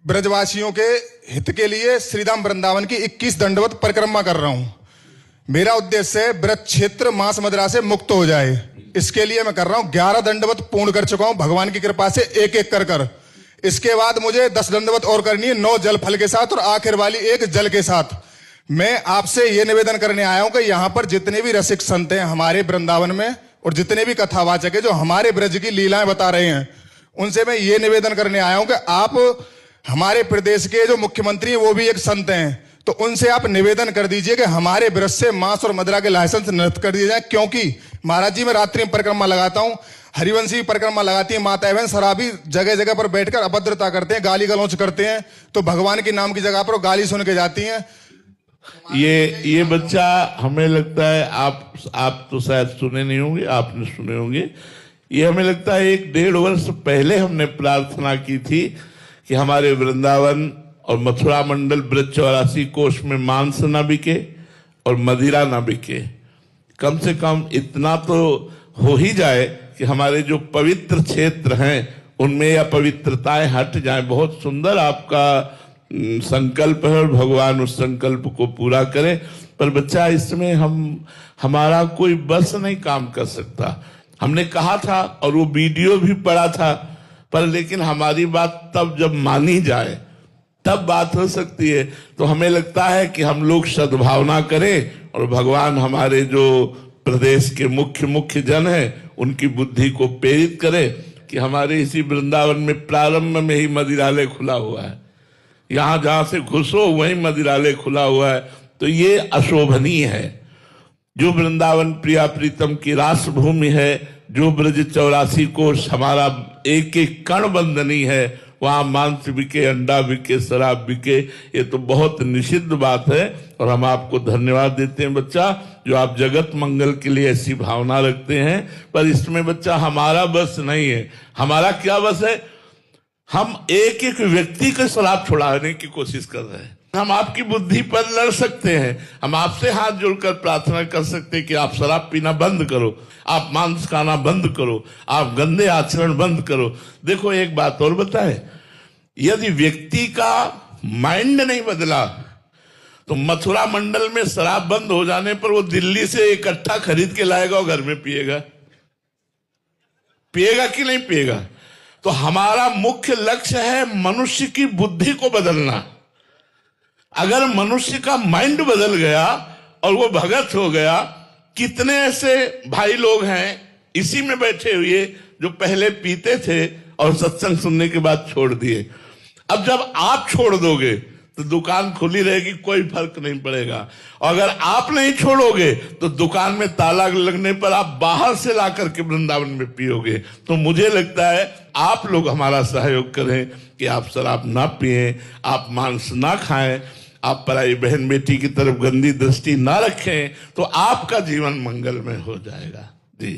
ब्रजवासियों के हित के लिए श्रीधाम वृंदावन की 21 दंडवत परिक्रमा कर रहा हूं। मेरा उद्देश्य है ब्रज क्षेत्र मांस मदिरा से मुक्त हो जाए। इसके लिए मैं कर रहा हूं 11 दंडवत पूर्ण कर चुका हूं भगवान की कृपा से, एक एक कर। इसके बाद मुझे 10 दंडवत और करनी है, 9 जल फल के साथ और आखिर वाली 1 जल के साथ। मैं आपसे यह निवेदन करने आया हूं कि यहां पर जितने भी रसिक संत हैं हमारे वृंदावन में और जितने भी कथावाचक है जो हमारे ब्रज की लीलाएं बता रहे हैं, उनसे मैं ये निवेदन करने आया हूं कि आप हमारे प्रदेश के जो मुख्यमंत्री हैं वो भी एक संत हैं, तो उनसे आप निवेदन कर दीजिए कि हमारे ब्रज से मांस और मदिरा के लाइसेंस निरस्त कर दिए जाए। क्योंकि महाराज जी मैं रात्रि में परिक्रमा लगाता हूं, हरिवंशी परिक्रमा लगाती है माता एवं शराबी जगह जगह पर बैठकर अभद्रता करते हैं, गाली गलौच करते हैं, तो भगवान के नाम की जगह पर गाली सुन के जाती हैं। ये बच्चा हमें लगता है आप तो शायद सुने नहीं होंगे, आपने सुने होंगे। ये हमें लगता है 1-1.5 वर्ष पहले हमने प्रार्थना की थी कि हमारे वृंदावन और मथुरा मंडल ब्रज 84 कोष में मांस ना बिके और मदिरा ना बिके। कम से कम इतना तो हो ही जाए कि हमारे जो पवित्र क्षेत्र हैं उनमें यह पवित्रताएं हट जाएं। बहुत सुंदर आपका संकल्प है और भगवान उस संकल्प को पूरा करे। पर बच्चा इसमें हमारा कोई बस नहीं काम कर सकता। हमने कहा था और वो वीडियो भी पड़ा था, पर लेकिन हमारी बात तब जब मानी जाए तब बात हो सकती है। तो हमें लगता है कि हम लोग सद्भावना करें और भगवान हमारे जो प्रदेश के मुख्य जन हैं उनकी बुद्धि को प्रेरित करे कि हमारे इसी वृंदावन में प्रारंभ में ही मदिरालय खुला हुआ है। यहां जहां से घुसो वहीं मदिरालय खुला हुआ है, तो ये अशोभनीय है। जो वृंदावन प्रिया प्रीतम की रासभूमि है, जो ब्रज 84 कोष हमारा एक एक कण बंदनी है, वहां मांस बिके, अंडा बिके, शराब बिके, ये तो बहुत निषिद्ध बात है। और हम आपको धन्यवाद देते हैं बच्चा, जो आप जगत मंगल के लिए ऐसी भावना रखते हैं। पर इसमें बच्चा हमारा बस नहीं है। हमारा क्या बस है? हम एक एक व्यक्ति को शराब छुड़ाने की कोशिश कर रहे हैं। हम आपकी बुद्धि पर लड़ सकते हैं, हम आपसे हाथ जोड़कर प्रार्थना कर सकते हैं कि आप शराब पीना बंद करो, आप मांस खाना बंद करो, आप गंदे आचरण बंद करो। देखो एक बात और बताए, यदि व्यक्ति का माइंड नहीं बदला तो मथुरा मंडल में शराब बंद हो जाने पर वो दिल्ली से इकट्ठा खरीद के लाएगा और घर में पिएगा कि नहीं पिएगा? तो हमारा मुख्य लक्ष्य है मनुष्य की बुद्धि को बदलना। अगर मनुष्य का माइंड बदल गया और वो भगत हो गया, कितने ऐसे भाई लोग हैं इसी में बैठे हुए जो पहले पीते थे और सत्संग सुनने के बाद छोड़ दिए। अब जब आप छोड़ दोगे तो दुकान खुली रहेगी, कोई फर्क नहीं पड़ेगा। और अगर आप नहीं छोड़ोगे तो दुकान में ताला लगने पर आप बाहर से ला करके वृंदावन में पियोगे। तो मुझे लगता है आप लोग हमारा सहयोग करें कि आप शराब ना पिएं, आप मांस ना खाएं, आप पराई बहन बेटी की तरफ गंदी दृष्टि ना रखें, तो आपका जीवन मंगलमय हो जाएगा। जी।